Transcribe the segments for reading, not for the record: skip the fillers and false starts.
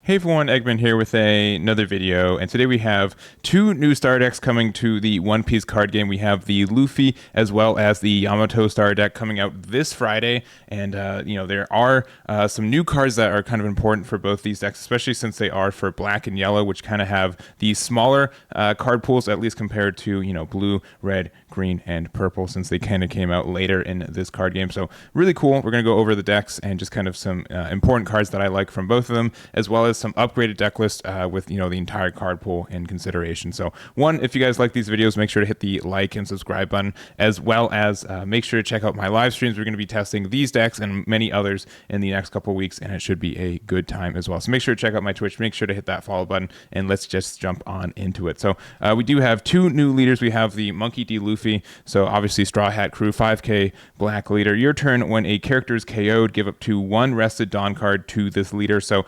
Hey everyone, Eggman here with another video, and today we have two new star decks coming to the One Piece card game. We have the Luffy as well as the Yamato star deck coming out this Friday, and there are some new cards that are kind of important for both these decks, especially since they are for black and yellow, which kind of have these smaller card pools, at least compared to blue, red, green, and purple, since they kind of came out later in this card game. So really cool. We're gonna go over the decks and just kind of some important cards that I like from both of them, as well as some upgraded deck list with the entire card pool in consideration. So one, if you guys like these videos, make sure to hit the like and subscribe button, as well as make sure to check out my live streams. We're going to be testing these decks and many others in the next couple of weeks, and it should be a good time as well. So make sure to check out my Twitch, make sure to hit that follow button, and let's just jump on into it. So we do have two new leaders. We have the Monkey D. Luffy, so obviously Straw Hat Crew, 5k black leader. Your turn, when a character is KO'd, give up to one rested Dawn card to this leader. So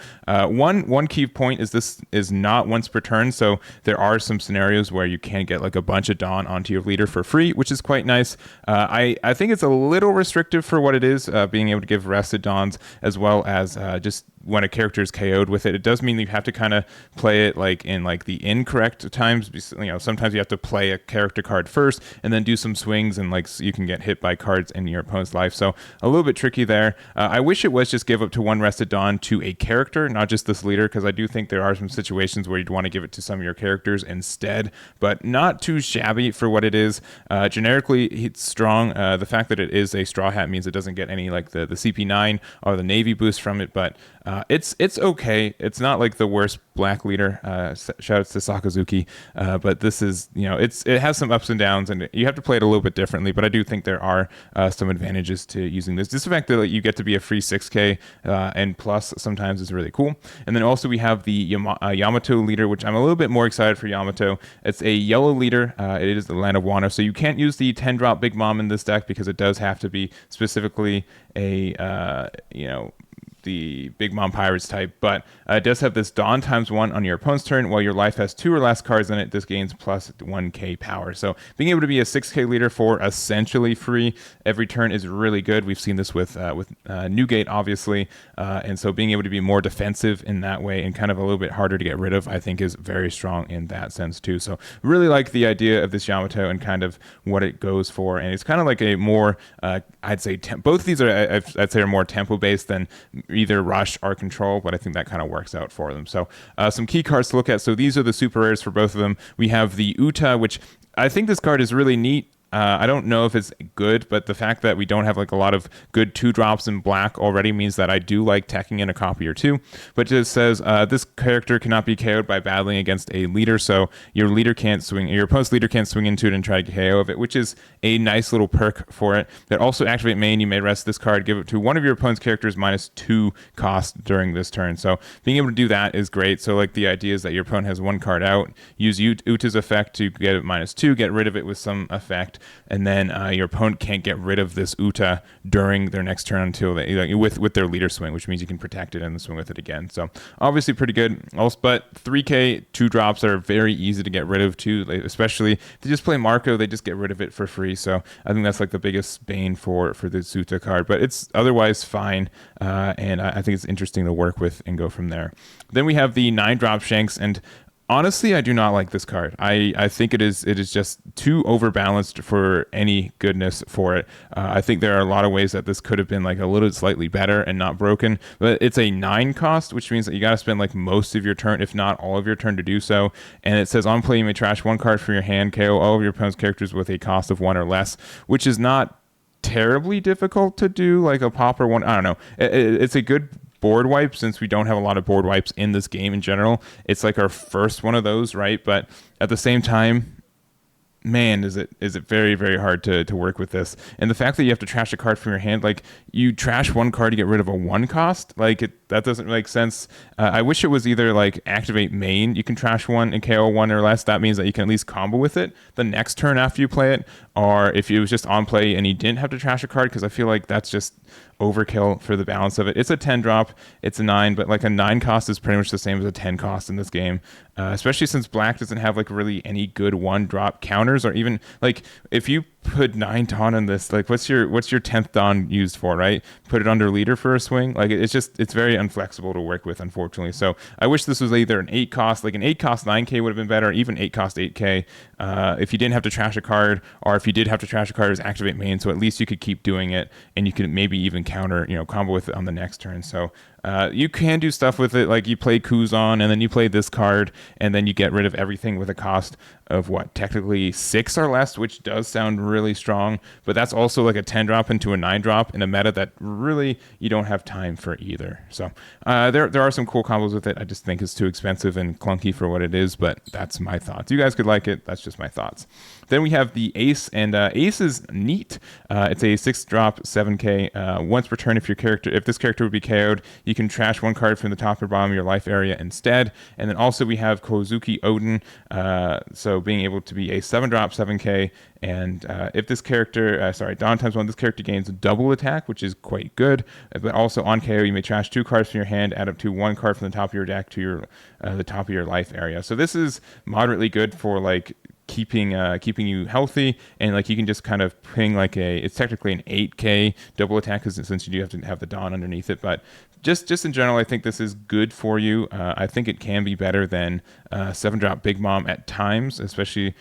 one key point is this is not once per turn, so there are some scenarios where you can get like a bunch of Dawn onto your leader for free, which is quite nice. I think it's a little restrictive for what it is, being able to give rested Dawns as well as just when a character is KO'd with it. It does mean that you have to kind of play it like in like the incorrect times. Sometimes you have to play a character card first and then do some swings, and like so you can get hit by cards in your opponent's life. So a little bit tricky there. I wish it was just give up to one rested Dawn to a character, not just this leader, because I do think there are some situations where you'd want to give it to some of your characters instead, but not too shabby for what it is. Generically, it's strong. The fact that it is a Straw Hat means it doesn't get any like the CP9 or the Navy boost from it, but it's okay. It's not like the worst black leader. Shout outs to Sakazuki, but this is it has some ups and downs, and you have to play it a little bit differently. But I do think there are some advantages to using this. Just the fact that you get to be a free 6k and plus sometimes is really cool. And then also we have the Yamato leader, which I'm a little bit more excited for Yamato. It's a yellow leader. It is the land of Wano, so you can't use the 10 drop Big Mom in this deck because it does have to be specifically a the Big Mom Pirates type, but it does have this Dawn ×1 on your opponent's turn. While your life has 2 or less cards in it, this gains plus 1k power. So being able to be a 6k leader for essentially free every turn is really good. We've seen this with Newgate, obviously, and so being able to be more defensive in that way and kind of a little bit harder to get rid of, I think is very strong in that sense too. So really like the idea of this Yamato and kind of what it goes for, and it's kind of like a more I'd say both of these are I'd say are more tempo based than either rush or control, but I think that kind of works out for them. So some key cards to look at. So these are the super rares for both of them. We have the Uta, which I think this card is really neat. I don't know if it's good, but the fact that we don't have like a lot of good 2-drops in black already means that I do like teching in a copy or two. But it just says this character cannot be KO'd by battling against a leader, so your opponent's leader can't swing into it and try to KO of it, which is a nice little perk for it. That also activate main, you may rest this card, give it to one of your opponent's characters -2 cost during this turn. So being able to do that is great. So like the idea is that your opponent has one card out, use Uta's effect to get it -2, get rid of it with some effect, and then your opponent can't get rid of this Uta during their next turn until they with their leader swing, which means you can protect it and then swing with it again. So obviously pretty good. Also, but 3k 2-drops are very easy to get rid of too, especially if they just play Marco, they just get rid of it for free. So I think that's like the biggest bane for the Uta card, but it's otherwise fine, and I think it's interesting to work with and go from there. Then we have the 9-drop Shanks, and honestly, I do not like this card. I think it is just too overbalanced for any goodness for it. I think there are a lot of ways that this could have been like a little slightly better and not broken, but it's a 9 cost, which means that you got to spend like most of your turn, if not all of your turn, to do so. And it says on play, you may trash 1 card from your hand, KO all of your opponent's characters with a cost of 1 or less, which is not terribly difficult to do, like a pop or one. I don't know. It's a good board wipe, since we don't have a lot of board wipes in this game in general. It's like our first one of those, right? But at the same time, man, is it very, very hard to work with this. And the fact that you have to trash a card from your hand, like you trash 1 card to get rid of a 1 cost, like that doesn't make sense. I wish it was either like activate main, you can trash 1 and KO 1 or less. That means that you can at least combo with it the next turn after you play it, or if it was just on play and you didn't have to trash a card, because I feel like that's just overkill for the balance of it. It's a 10 drop, it's a 9, but like a 9 cost is pretty much the same as a 10 cost in this game, especially since black doesn't have like really any good 1 drop counters, or even like if you put 9 Dawn in this. Like, what's your 10th Dawn used for, right? Put it under leader for a swing. Like, it's very unflexible to work with, unfortunately. So I wish this was either an 8 cost, like an 8 cost 9k would have been better, even 8 cost 8k. If you didn't have to trash a card, or if you did have to trash a card, it was activate main. So at least you could keep doing it, and you could maybe even counter, combo with it on the next turn. So you can do stuff with it, like you play Kuzan, and then you play this card, and then you get rid of everything with a cost of what, technically 6 or less, which does sound really strong, but that's also like a 10 drop into a 9 drop in a meta that really you don't have time for either. So there are some cool combos with it. I just think it's too expensive and clunky for what it is, but that's my thoughts. You guys could like it. That's just my thoughts. Then we have the Ace, and Ace is neat. It's a 6 drop 7k. Once per turn, if this character would be KO'd, you can trash 1 card from the top or bottom of your life area instead. And then also we have Kozuki Odin, so being able to be a 7 drop 7k. And if this character, Dawn times 1, this character gains double attack, which is quite good. But also on KO, you may trash 2 cards from your hand, add up to 1 card from the top of your deck to the top of your life area. So this is moderately good for like keeping you healthy, and like you can just kind of ping like it's technically an 8k double attack, since you do have to have the Dawn underneath it. But just in general, I think this is good for you. I think it can be better than 7 drop Big Mom at times, especially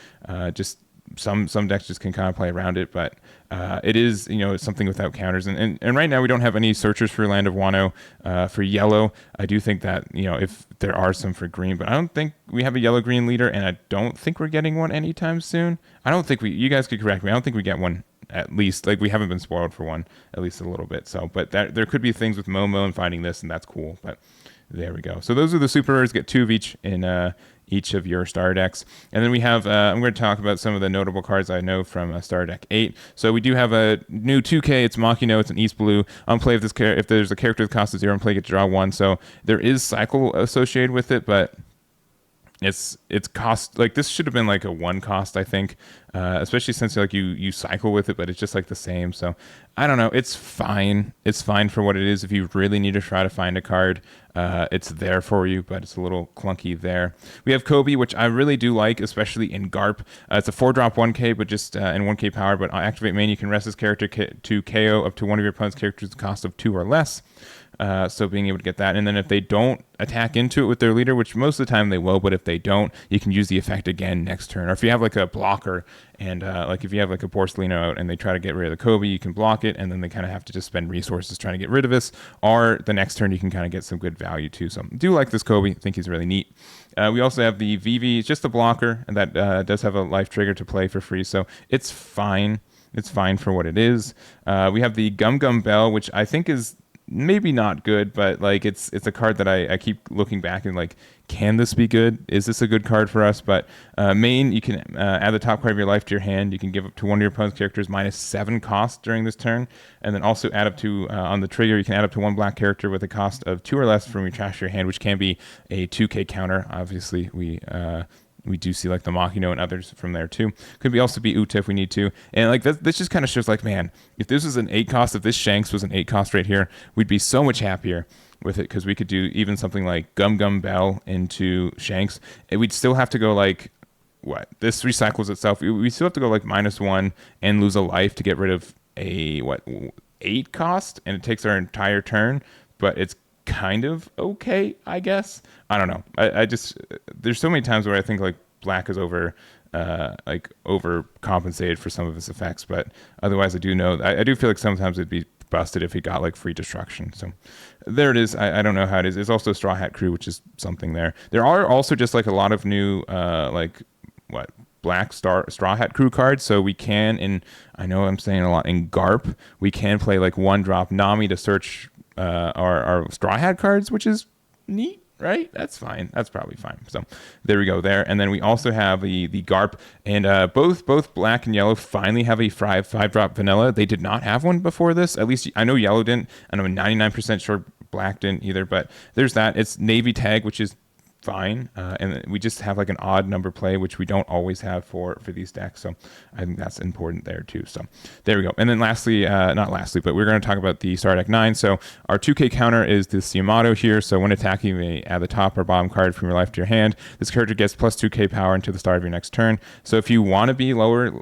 just some decks just can kind of play around it, but it is something without counters, and right now we don't have any searchers for Land of Wano for yellow. I do think that if there are some for green, but I don't think we have a yellow green leader, and I don't think we're getting one anytime soon. I don't think you guys could correct me, I don't think we get one, at least like we haven't been spoiled for one, at least a little bit. So but there could be things with Momo and finding this, and that's cool. But there we go. So those are the super rares. Get 2 of each in each of your starter decks. And then we have, I'm going to talk about some of the notable cards I know from Starter Deck 8. So we do have a new 2K, it's Makino, it's an East Blue. On play, if there's a character that costs 0 on play, get to draw 1. So there is cycle associated with it, but it's cost, like this should have been like a 1 cost, I think, especially since like you cycle with it, but it's just like the same. So I don't know, it's fine for what it is. If you really need to try to find a card, it's there for you, but it's a little clunky there. We have Kobe, which I really do like, especially in Garp. It's a 4 drop 1k, but just in 1k power, but on activate main, you can rest this character to KO up to one of your opponent's characters at the cost of 2 or less. So being able to get that, and then if they don't attack into it with their leader, which most of the time they will, but if they don't, you can use the effect again next turn. Or if you have like a blocker, and like if you have like a Porcelino out and they try to get rid of the Kobe, you can block it, and then they kind of have to just spend resources trying to get rid of this. Or the next turn you can kind of get some good value too. So I do like this Kobe. I think he's really neat. We also have the VV, it's just a blocker, and that does have a life trigger to play for free, so it's fine. It's fine for what it is. We have the Gum Gum Bell, which I think is maybe not good, but like it's a card that I keep looking back and like, can this be good? Is this a good card for us? But main, you can add the top card of your life to your hand. You can give up to one of your opponent's characters -7 cost during this turn, and then also add up to on the trigger, you can add up to 1 black character with a cost of 2 or less from your trash your hand, which can be a 2k counter. Obviously, we do see like the Makino and others from there too. Could be also be Uta if we need to. And like this just kind of shows like, man, if this was an 8 cost, if this Shanks was an 8 cost right here, we'd be so much happier with it, because we could do even something like Gum Gum Bell into Shanks, and we'd still have to go like, what? This recycles itself. We still have to go like -1 and lose a life to get rid of a 8 cost, and it takes our entire turn, but it's kind of okay, I guess. I don't know. I just, there's so many times where I think like black is overcompensated for some of its effects, but otherwise I do feel like sometimes it'd be busted if he got like free destruction. So there it is. I don't know how it is. There's also Straw Hat Crew, which is something there. There are also just like a lot of new black Straw Hat Crew cards. So we can, and I know I'm saying a lot, in Garp, we can play like 1 drop Nami to search our Straw Hat cards, which is neat, right? That's fine. That's probably fine. So there we go there. And then we also have the Garp, and both black and yellow finally have a 5 drop vanilla. They did not have one before this. At least I know yellow didn't, and I'm 99% sure black didn't either, but there's that. It's Navy Tag, which is fine, and we just have like an odd number play, which we don't always have for these decks, so I think that's important there too. So there we go. And then lastly, not lastly, but we're going to talk about the Star Deck 9. So our 2k counter is this Yamato here. So when attacking, you may add the top or bottom card from your life to your hand. This character gets plus 2k power until the start of your next turn. So if you want to be lower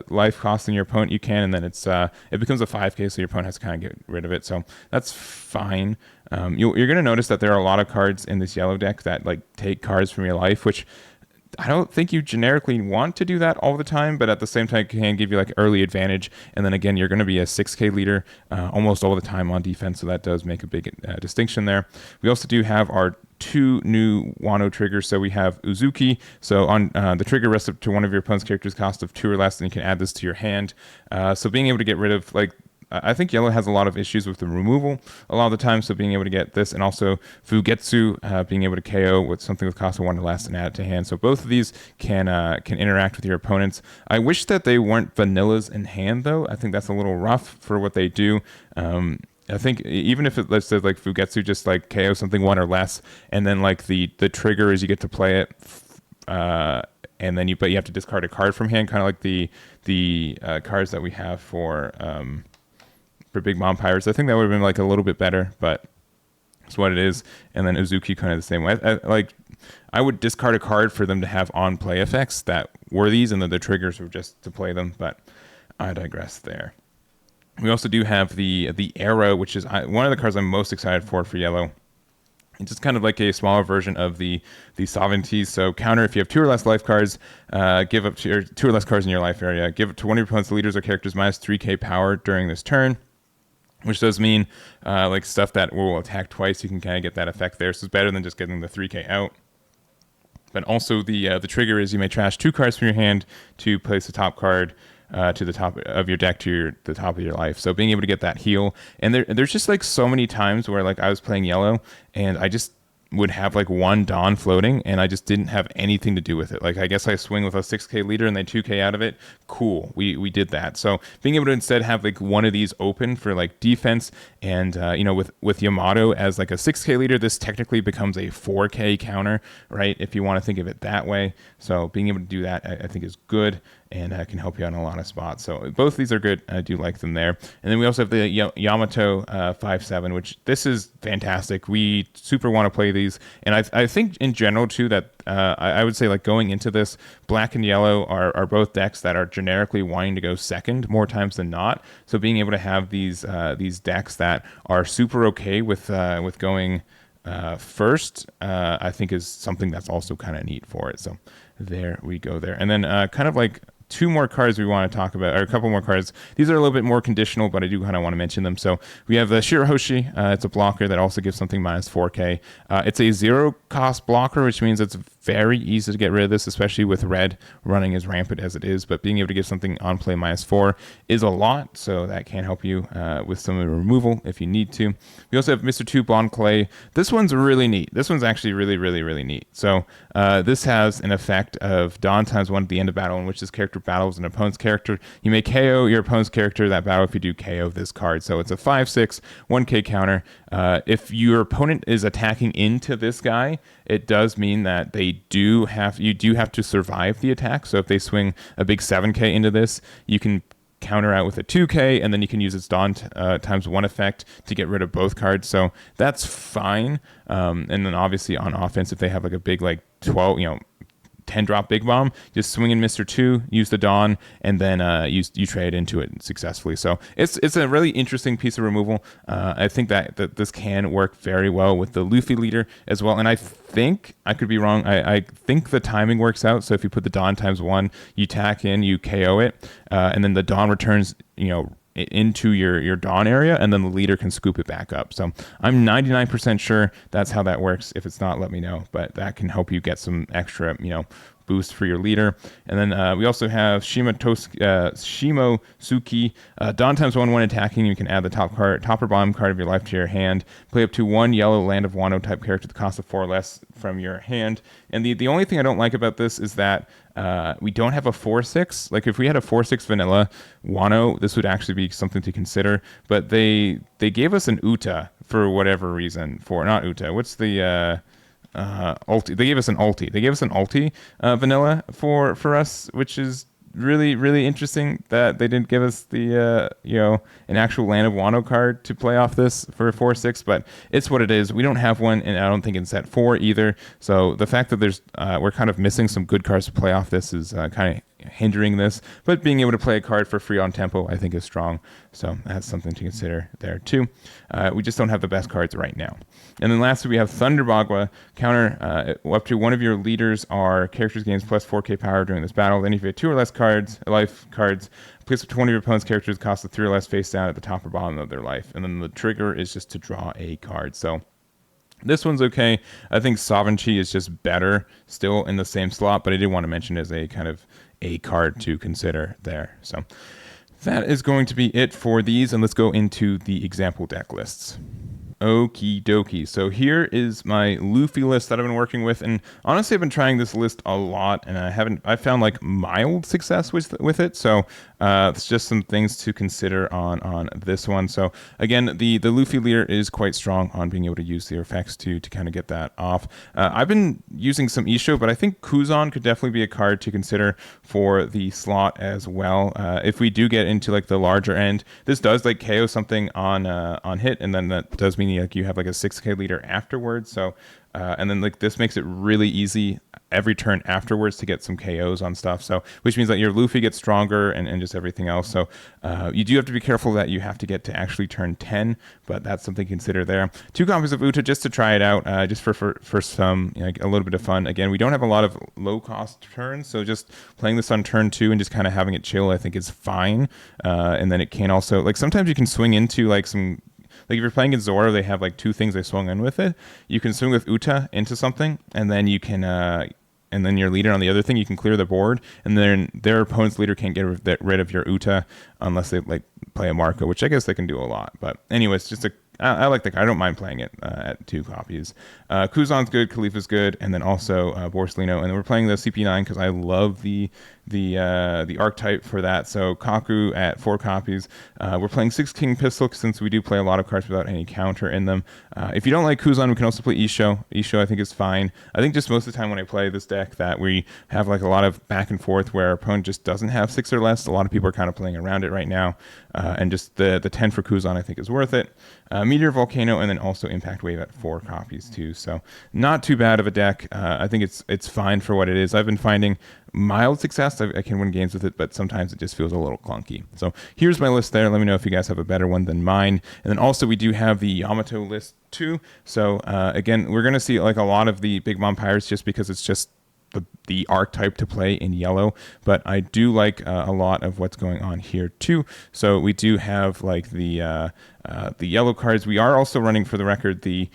life cost than your opponent, you can, and then it becomes a 5k, so your opponent has to kind of get rid of it. So that's fine. You're going to notice that there are a lot of cards in this yellow deck that like take cards from your life, which I don't think you generically want to do that all the time, but at the same time it can give you like early advantage. And then again, you're going to be a 6k leader almost all the time on defense, so that does make a big distinction there. We also do have our 2 new Wano triggers. So we have Uzuki. So on the trigger rests up to one of your opponent's characters' cost of 2 or less, and you can add this to your hand. So being able to get rid of like, I think yellow has a lot of issues with the removal a lot of the time, so being able to get this, and also Fugetsu, being able to KO with something with cost of 1 or less and add it to hand. So both of these can interact with your opponents. I wish that they weren't vanillas in hand, though. I think that's a little rough for what they do. I think even if it, let's say like Fugetsu just like KO something 1 or less, and then like the trigger is you get to play it, and then you have to discard a card from hand, kind of like the cards that we have for Big Mom Pirates. I think that would have been like a little bit better, but it's what it is. And then Uzuki kind of the same way. I would discard a card for them to have on play effects that were these, and then the triggers were just to play them, but I digress there. We also do have the Arrow, which is one of the cards I'm most excited for yellow. It's just kind of like a smaller version of the sovereignties. So counter, if you have 2 or less life cards, give up to your 2 or less cards in your life area. Give it to one of your opponent's leaders or characters minus 3k power during this turn, which does mean like stuff that will attack twice. You can kind of get that effect there. So it's better than just getting the 3k out. But also the trigger is you may trash 2 cards from your hand to place the top card to the top of your deck to the top of your life. So being able to get that heal. And there's just like so many times where like I was playing yellow and I just would have like 1 Dawn floating and I just didn't have anything to do with it. Like I guess I swing with a 6k leader and they 2k out of it. Cool. We did that. So being able to instead have like one of these open for like defense, and with Yamato as like a 6k leader, this technically becomes a 4k counter, right? If you want to think of it that way. So being able to do that I think is good, and can help you out in a lot of spots. So both of these are good. I do like them there. And then we also have the Yamato 5/7, which this is fantastic. We super want to play these. And I think in general too that I would say like going into this, black and yellow are both decks that are generically wanting to go second more times than not. So being able to have these decks that are super okay with going first, I think is something that's also kind of neat for it. So there we go there. And then kind of like 2 more cards we want to talk about, or a couple more cards. These are a little bit more conditional, but I do kind of want to mention them. So we have the Shirahoshi. It's a blocker that also gives something minus 4k. It's a 0 cost blocker, which means it's very easy to get rid of this, especially with red running as rampant as it is. But being able to give something on play minus 4 is a lot, so that can help you with some of the removal if you need to. We also have Mr. 2 Bond Clay. This one's really neat. This one's actually really, really, really neat. So this has an effect of Dawn ×1 at the end of battle, in which this character battles an opponent's character. You may KO your opponent's character that battle if you do KO this card. So it's a 5/6, 1k counter. If your opponent is attacking into this guy, it does mean that you do have to survive the attack. So if they swing a big 7k into this, you can counter out with a 2k, and then you can use its Dawn ×1 effect to get rid of both cards. So that's fine. And then obviously on offense, if they have like a big like 12, 10 drop big bomb, just swing in Mr. 2, use the Dawn, and then you trade into it successfully. So it's a really interesting piece of removal. I think that this can work very well with the Luffy leader as well. And I think, I could be wrong, I think the timing works out. So if you put the Dawn ×1, you tack in, you KO it, and then the Dawn returns, into your Dawn area, and then the leader can scoop it back up. So I'm 99% sure that's how that works. If it's not, let me know, but that can help you get some extra, boost for your leader. And then we also have Shimosuki. Dawn ×1 when attacking, you can add the top or bottom card of your life to your hand. Play up to 1 yellow Land of Wano type character at the cost of 4 or less from your hand. And the only thing I don't like about this is that we don't have a 4/6. Like if we had a 4/6 vanilla Wano, this would actually be something to consider. But they gave us an Uta for whatever reason. Not Uta. What's the ulti. They gave us an ulti. They gave us an ulti vanilla for us, which is really interesting that they didn't give us the an actual Land of Wano card to play off this for 4/6, but it's what it is. We don't have one, and I don't think in set 4 either. So the fact that there's we're kind of missing some good cards to play off this is kind of hindering this, but being able to play a card for free on tempo I think is strong, so that's something to consider there too. We just don't have the best cards right now. And then lastly we have Thunderbagua. Counter up to one of your leaders are characters gains plus 4k power during this battle. Then if you have 2 or less life cards, place up to one of your opponent's characters cost a 3 or less face down at the top or bottom of their life, and then the trigger is just to draw a card. So this one's okay. I think Sovereignty is just better still in the same slot, but I did want to mention it as a kind of a card to consider there. So that is going to be it for these, and let's go into the example deck lists. Okie dokie. So here is my Luffy list that I've been working with, and honestly I've been trying this list a lot, and I found like mild success with it. So it's just some things to consider on this one. So again, the Luffy leader is quite strong on being able to use the effects to kind of get that off. I've been using some Isho, but I think Kuzan could definitely be a card to consider for the slot as well. If we do get into like the larger end, this does like KO something on hit, and then that does mean like you have like a 6k leader afterwards. So and then like this makes it really easy every turn afterwards to get some KOs on stuff. So which means that your Luffy gets stronger and just everything else. So you do have to be careful that you have to get to actually turn 10, but that's something to consider there. 2 copies of Uta just to try it out, just for some like a little bit of fun. Again, we don't have a lot of low cost turns, so just playing this on turn 2 and just kind of having it chill I think is fine. And then it can also like sometimes you can swing into like some. Like if you're playing in Zoro, they have like 2 things they swung in with it. You can swing with Uta into something, and then you can, and then your leader on the other thing, you can clear the board, and then their opponent's leader can't get rid of your Uta unless they like play a Marco, which I guess they can do a lot. But anyways, I like the card. I don't mind playing it at 2 copies. Kuzan's good, Khalifa's good, and then also Borsalino. And then we're playing the CP9 because I love the archetype for that. So Kaku at 4 copies. We're playing 6 King Pistol since we do play a lot of cards without any counter in them. If you don't like Kuzan, we can also play Isho. Isho I think is fine. I think just most of the time when I play this deck that we have like a lot of back and forth where our opponent just doesn't have 6 or less. A lot of people are kind of playing around it right now. And just the 10 for Kuzan I think is worth it. Meteor, Volcano, and then also Impact Wave at 4 copies too. So not too bad of a deck. I think it's fine for what it is. I've been finding mild success. I can win games with it, but sometimes it just feels a little clunky. So here's my list there. Let me know if you guys have a better one than mine. And then also we do have the Yamato list too. So again, we're going to see like a lot of the Big Mom Pirates just because it's just the archetype to play in yellow, but I do like a lot of what's going on here too. So we do have like the yellow cards. We are also running, for the record, the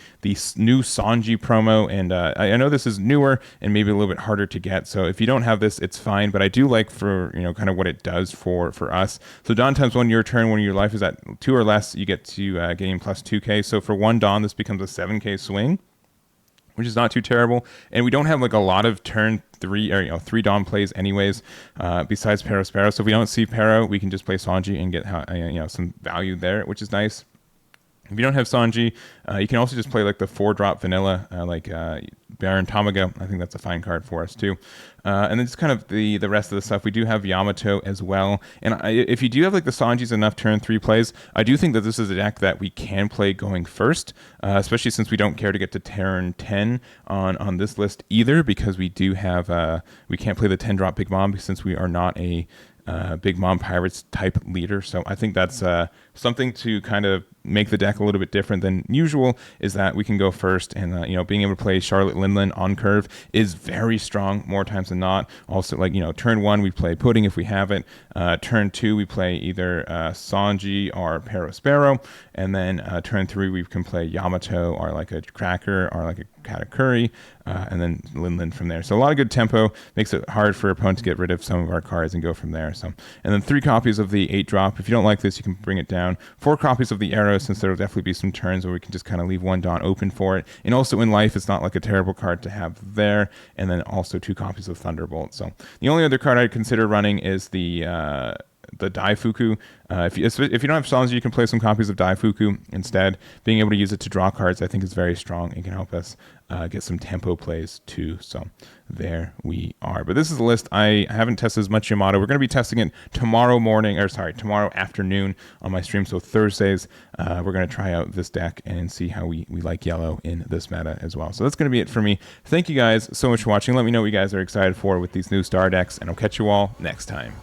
new Sanji promo, and I know this is newer and maybe a little bit harder to get. So if you don't have this, it's fine. But I do like for kind of what it does for us. So Dawn times 1 your turn when your life is at 2 or less, you get to gain plus 2k. So for 1 Dawn, this becomes a 7k swing, which is not too terrible. And we don't have like a lot of turn 3 or 3 Dawn plays anyways, besides Pero Sparrow. So if we don't see Pero, we can just play Sanji and get some value there, which is nice. If you don't have Sanji, you can also just play like the 4-drop vanilla, like Baron Tamago. I think that's a fine card for us too. And then just kind of the rest of the stuff. We do have Yamato as well. And if you do have like the Sanji's enough turn 3 plays, I do think that this is a deck that we can play going first, especially since we don't care to get to turn 10 on this list either, because we do have, we can't play the 10-drop Big Mom since we are not a Big Mom Pirates type leader. So I think that's something to kind of make the deck a little bit different than usual, is that we can go first, and being able to play Charlotte Linlin on curve is very strong more times than not. Also, like turn 1 we play Pudding if we have it. Turn 2 we play either Sanji or Pero Sparrow, and then turn 3 we can play Yamato or like a Cracker or like a Katakuri, and then Linlin from there. So a lot of good tempo, makes it hard for opponent to get rid of some of our cards and go from there. So, and then 3 copies of the 8-drop. If you don't like this, you can bring it down. 4 copies of the Arrow, since there will definitely be some turns where we can just kind of leave 1 Dawn open for it. And also in life, it's not like a terrible card to have there. And then also 2 copies of Thunderbolt. So the only other card I'd consider running is the Daifuku. If you don't have Sanji, you can play some copies of Daifuku instead. Being able to use it to draw cards, I think, is very strong and can help us get some tempo plays too. So there we are. But this is a list. I haven't tested as much Yamato. We're going to be testing it tomorrow afternoon on my stream. So Thursdays, we're going to try out this deck and see how we like yellow in this meta as well. So that's going to be it for me. Thank you guys so much for watching. Let me know what you guys are excited for with these new star decks, and I'll catch you all next time.